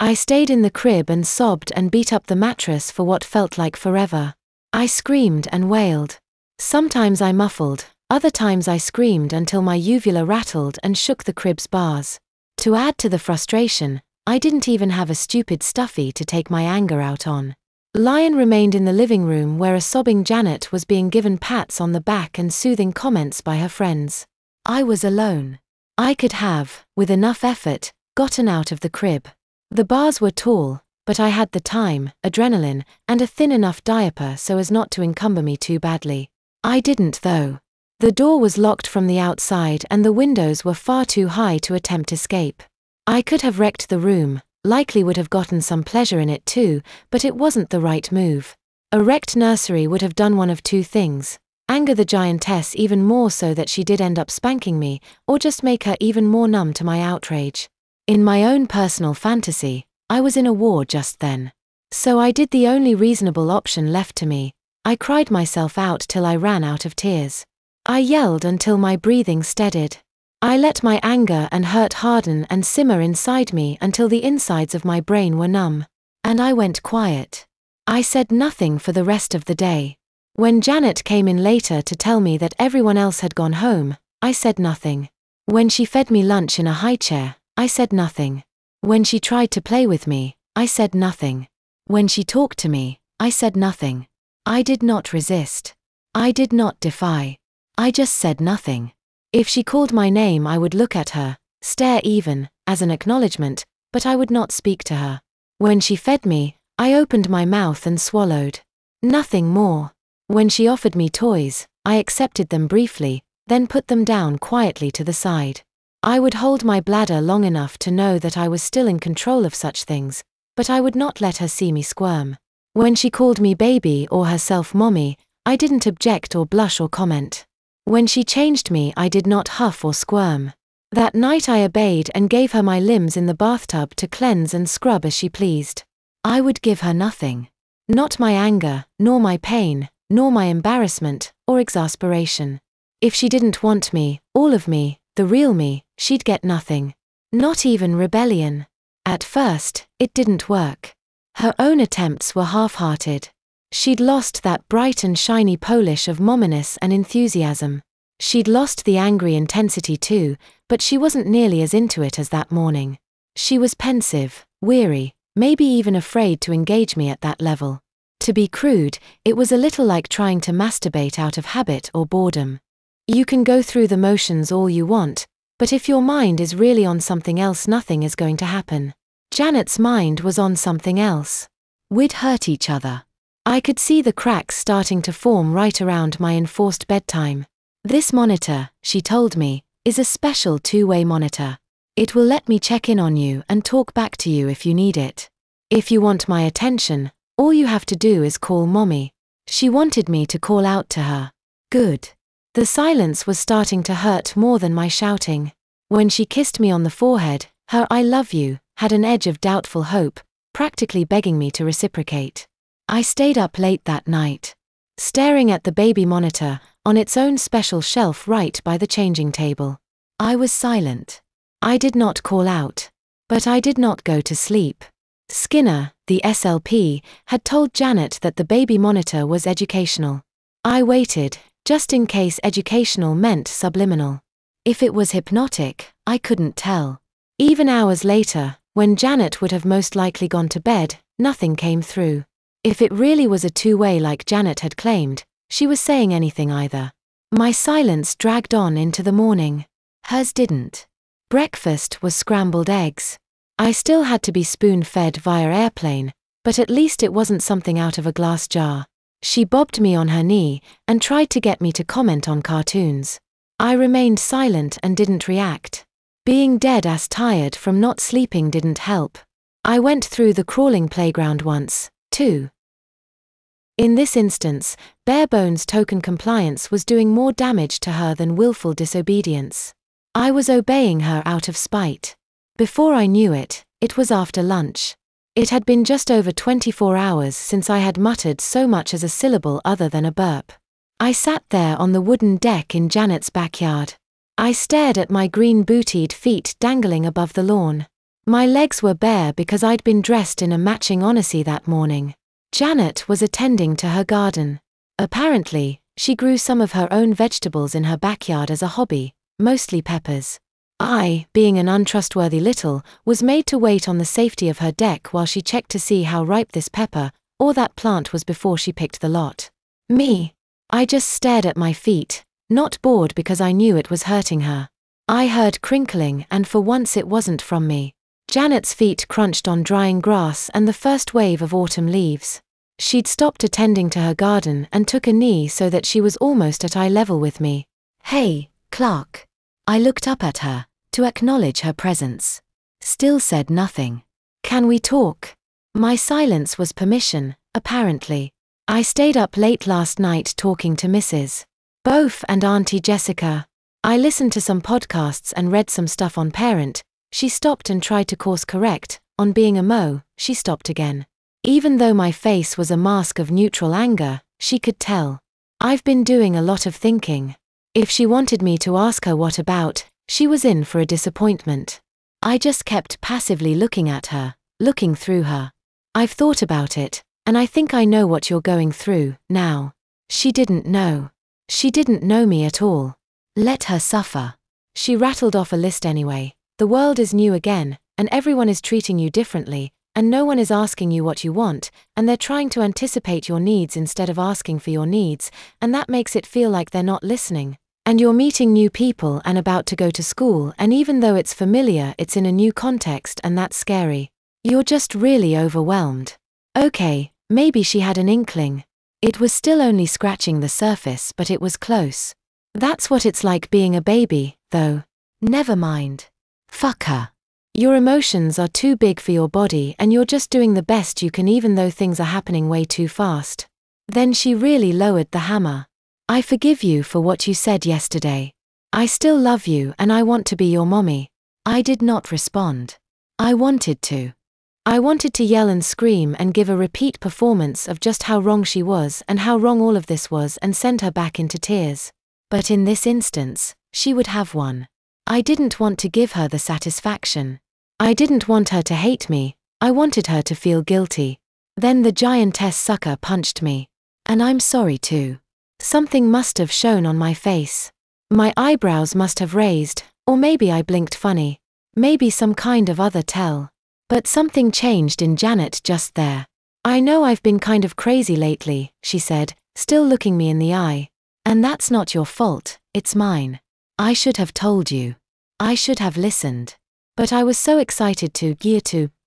I stayed in the crib and sobbed and beat up the mattress for what felt like forever. I screamed and wailed. Sometimes I muffled, other times I screamed until my uvula rattled and shook the crib's bars. To add to the frustration, I didn't even have a stupid stuffy to take my anger out on. Lion remained in the living room where a sobbing Janet was being given pats on the back and soothing comments by her friends. I was alone. I could have, with enough effort, gotten out of the crib. The bars were tall, but I had the time, adrenaline, and a thin enough diaper so as not to encumber me too badly. I didn't though. The door was locked from the outside and the windows were far too high to attempt escape. I could have wrecked the room, likely would have gotten some pleasure in it too, but it wasn't the right move. A wrecked nursery would have done one of two things: anger the giantess even more so that she did end up spanking me, or just make her even more numb to my outrage. In my own personal fantasy, I was in a war just then. So I did the only reasonable option left to me. I cried myself out till I ran out of tears. I yelled until my breathing steadied. I let my anger and hurt harden and simmer inside me until the insides of my brain were numb. And I went quiet. I said nothing for the rest of the day. When Janet came in later to tell me that everyone else had gone home, I said nothing. When she fed me lunch in a high chair, I said nothing. When she tried to play with me, I said nothing. When she talked to me, I said nothing. I did not resist. I did not defy. I just said nothing. If she called my name, I would look at her, stare even, as an acknowledgement, but I would not speak to her. When she fed me, I opened my mouth and swallowed. Nothing more. When she offered me toys, I accepted them briefly, then put them down quietly to the side. I would hold my bladder long enough to know that I was still in control of such things, but I would not let her see me squirm. When she called me baby or herself mommy, I didn't object or blush or comment. When she changed me, I did not huff or squirm. That night I obeyed and gave her my limbs in the bathtub to cleanse and scrub as she pleased. I would give her nothing. Not my anger, nor my pain, nor my embarrassment, or exasperation. If she didn't want me, all of me, the real me, she'd get nothing. Not even rebellion. At first, it didn't work. Her own attempts were half-hearted. She'd lost that bright and shiny polish of momminess and enthusiasm. She'd lost the angry intensity too, but she wasn't nearly as into it as that morning. She was pensive, weary, maybe even afraid to engage me at that level. To be crude, it was a little like trying to masturbate out of habit or boredom. You can go through the motions all you want, but if your mind is really on something else, nothing is going to happen. Janet's mind was on something else. We'd hurt each other. I could see the cracks starting to form right around my enforced bedtime. This monitor, she told me, is a special two-way monitor. It will let me check in on you and talk back to you if you need it. If you want my attention, all you have to do is call mommy. She wanted me to call out to her. Good. The silence was starting to hurt more than my shouting. When she kissed me on the forehead, her "I love you" had an edge of doubtful hope, practically begging me to reciprocate. I stayed up late that night, staring at the baby monitor, on its own special shelf right by the changing table. I was silent. I did not call out. But I did not go to sleep. Skinner, the SLP, had told Janet that the baby monitor was educational. I waited, just in case educational meant subliminal. If it was hypnotic, I couldn't tell. Even hours later, when Janet would have most likely gone to bed, nothing came through. If it really was a two-way like Janet had claimed, she was saying anything either. My silence dragged on into the morning. Hers didn't. Breakfast was scrambled eggs. I still had to be spoon-fed via airplane, but at least it wasn't something out of a glass jar. She bobbed me on her knee and tried to get me to comment on cartoons. I remained silent and didn't react. Being dead-ass tired from not sleeping didn't help. I went through the crawling playground once, too. In this instance, bare-bones token compliance was doing more damage to her than willful disobedience. I was obeying her out of spite. Before I knew it, it was after lunch. It had been just over 24 hours since I had muttered so much as a syllable other than a burp. I sat there on the wooden deck in Janet's backyard. I stared at my green bootied feet dangling above the lawn. My legs were bare because I'd been dressed in a matching onesie that morning. Janet was attending to her garden. Apparently, she grew some of her own vegetables in her backyard as a hobby, mostly peppers. I, being an untrustworthy little, was made to wait on the safety of her deck while she checked to see how ripe this pepper, or that plant was before she picked the lot. Me. I just stared at my feet, not bored because I knew it was hurting her. I heard crinkling and for once it wasn't from me. Janet's feet crunched on drying grass and the first wave of autumn leaves. She'd stopped attending to her garden and took a knee so that she was almost at eye level with me. "Hey, Clark." I looked up at her, to acknowledge her presence. Still said nothing. "Can we talk?" My silence was permission, apparently. I stayed up late last night talking to Mrs. Both and Auntie Jessica. I listened to some podcasts and read some stuff on Parent. She stopped and tried to course correct. On being a mo, she stopped again. Even though my face was a mask of neutral anger, she could tell. I've been doing a lot of thinking. If she wanted me to ask her what about, she was in for a disappointment. I just kept passively looking at her, looking through her. "I've thought about it, and I think I know what you're going through, now." She didn't know. She didn't know me at all. Let her suffer. She rattled off a list anyway. The world is new again, and everyone is treating you differently, and no one is asking you what you want, and they're trying to anticipate your needs instead of asking for your needs, and that makes it feel like they're not listening. And you're meeting new people and about to go to school, and even though it's familiar, it's in a new context, and that's scary. You're just really overwhelmed. Okay, maybe she had an inkling. It was still only scratching the surface, but it was close. That's what it's like being a baby, though. Never mind. Fuck her. Your emotions are too big for your body and you're just doing the best you can even though things are happening way too fast. Then she really lowered the hammer. "I forgive you for what you said yesterday. I still love you and I want to be your mommy." I did not respond. I wanted to. I wanted to yell and scream and give a repeat performance of just how wrong she was and how wrong all of this was and send her back into tears. But in this instance, she would have one. I didn't want to give her the satisfaction. I didn't want her to hate me, I wanted her to feel guilty. Then the giantess sucker punched me. And I'm sorry too. Something must have shown on my face. My eyebrows must have raised, or maybe I blinked funny. Maybe some kind of other tell. But something changed in Janet just there. "I know I've been kind of crazy lately," she said, still looking me in the eye. "And that's not your fault, it's mine. I should have told you. I should have listened. But I was so excited to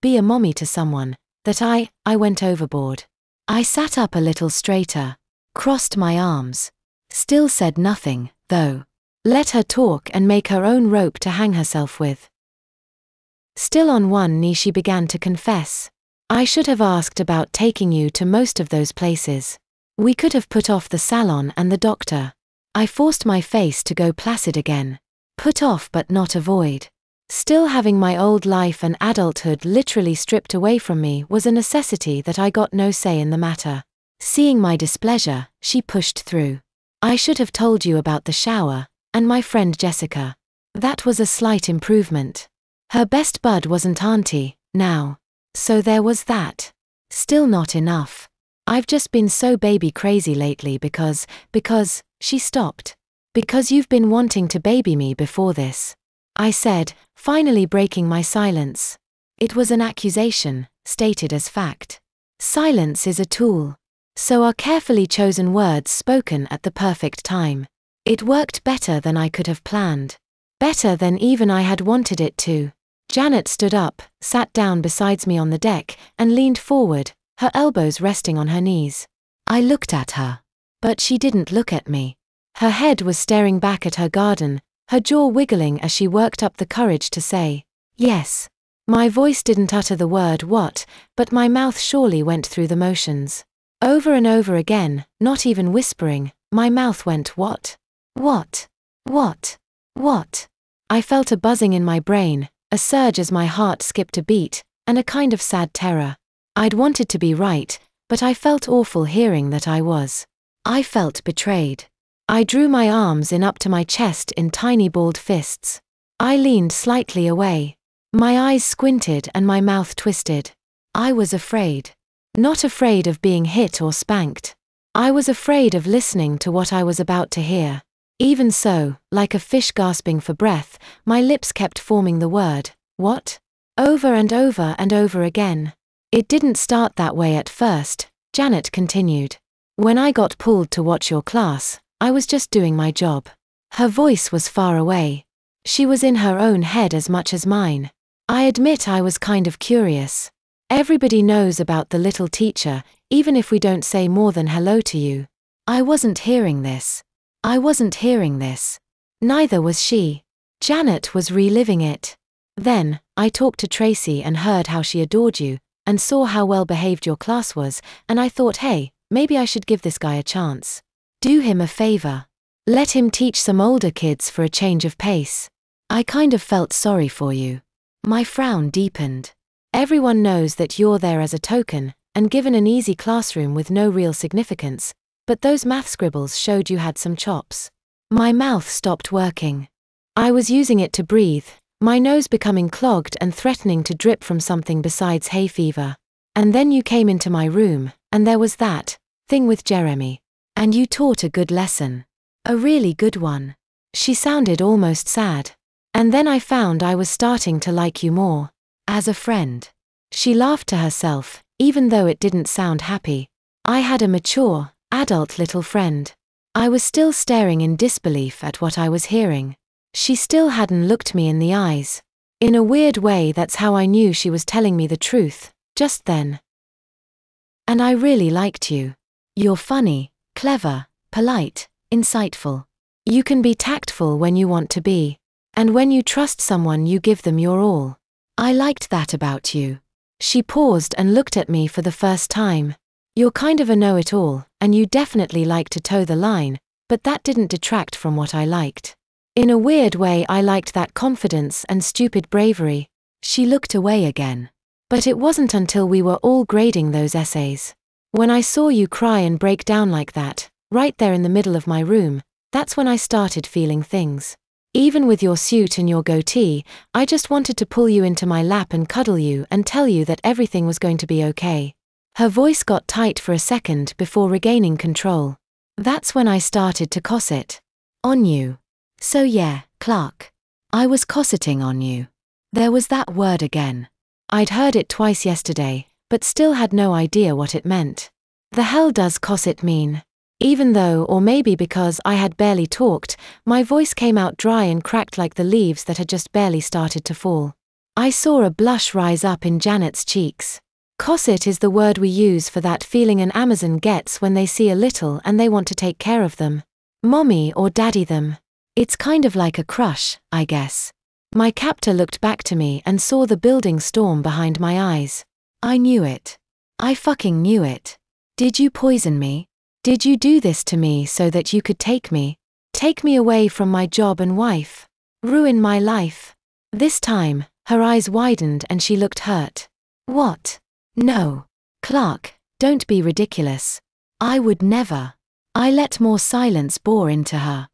be a mommy to someone, that I went overboard." I sat up a little straighter, crossed my arms. Still said nothing, though. Let her talk and make her own rope to hang herself with. Still on one knee she began to confess. "I should have asked about taking you to most of those places. We could have put off the salon and the doctor." I forced my face to go placid again. Put off but not avoid. Still having my old life and adulthood literally stripped away from me was a necessity that I got no say in the matter. Seeing my displeasure, she pushed through. "I should have told you about the shower, and my friend Jessica. That was a slight improvement. Her best bud wasn't Auntie, now. So there was that. Still not enough. I've just been so baby crazy lately because, she stopped. Because you've been wanting to baby me before this," I said, finally breaking my silence. It was an accusation, stated as fact. Silence is a tool. So are carefully chosen words spoken at the perfect time. It worked better than I could have planned. Better than even I had wanted it to. Janet stood up, sat down beside me on the deck, and leaned forward, her elbows resting on her knees. I looked at her. But she didn't look at me. Her head was staring back at her garden, her jaw wiggling as she worked up the courage to say, "Yes." My voice didn't utter the word "what," but my mouth surely went through the motions. Over and over again, not even whispering, my mouth went "what? What? What? What?" I felt a buzzing in my brain, a surge as my heart skipped a beat, and a kind of sad terror. I'd wanted to be right, but I felt awful hearing that I was. I felt betrayed. I drew my arms in up to my chest in tiny balled fists. I leaned slightly away. My eyes squinted and my mouth twisted. I was afraid. Not afraid of being hit or spanked. I was afraid of listening to what I was about to hear. Even so, like a fish gasping for breath, my lips kept forming the word, "What?" over and over and over again. "It didn't start that way at first," Janet continued. "When I got pulled to watch your class, I was just doing my job." Her voice was far away. She was in her own head as much as mine. I admit I was kind of curious. Everybody knows about the little teacher, even if we don't say more than hello to you. I wasn't hearing this. I wasn't hearing this. Neither was she. Janet was reliving it. Then, I talked to Tracy and heard how she adored you, and saw how well behaved your class was, and I thought, hey, maybe I should give this guy a chance. Do him a favor. Let him teach some older kids for a change of pace. I kind of felt sorry for you. My frown deepened. Everyone knows that you're there as a token, and given an easy classroom with no real significance, but those math scribbles showed you had some chops. My mouth stopped working. I was using it to breathe, my nose becoming clogged and threatening to drip from something besides hay fever. And then you came into my room, and there was that thing with Jeremy. And you taught a good lesson. A really good one. She sounded almost sad. And then I found I was starting to like you more. As a friend. She laughed to herself, even though it didn't sound happy. I had a mature, adult little friend. I was still staring in disbelief at what I was hearing. She still hadn't looked me in the eyes. In a weird way, that's how I knew she was telling me the truth, just then. And I really liked you. You're funny, clever, polite, insightful. You can be tactful when you want to be. And when you trust someone, you give them your all. I liked that about you. She paused and looked at me for the first time. You're kind of a know-it-all, and you definitely like to toe the line, but that didn't detract from what I liked. In a weird way, I liked that confidence and stupid bravery. She looked away again. But it wasn't until we were all grading those essays. When I saw you cry and break down like that, right there in the middle of my room, that's when I started feeling things. Even with your suit and your goatee, I just wanted to pull you into my lap and cuddle you and tell you that everything was going to be okay. Her voice got tight for a second before regaining control. That's when I started to cosset. On you. So yeah, Clark. I was cosseting on you. There was that word again. I'd heard it twice yesterday, but still had no idea what it meant. The hell does cosset mean? Even though, or maybe because I had barely talked, my voice came out dry and cracked like the leaves that had just barely started to fall. I saw a blush rise up in Janet's cheeks. Cosset is the word we use for that feeling an Amazon gets when they see a little and they want to take care of them. Mommy or daddy them. It's kind of like a crush, I guess. My captor looked back to me and saw the building storm behind my eyes. I knew it. I fucking knew it. Did you poison me? Did you do this to me so that you could take me away from my job and wife? Ruin my life? This time, her eyes widened and she looked hurt. What? No. Clark, don't be ridiculous. I would never. I let more silence bore into her.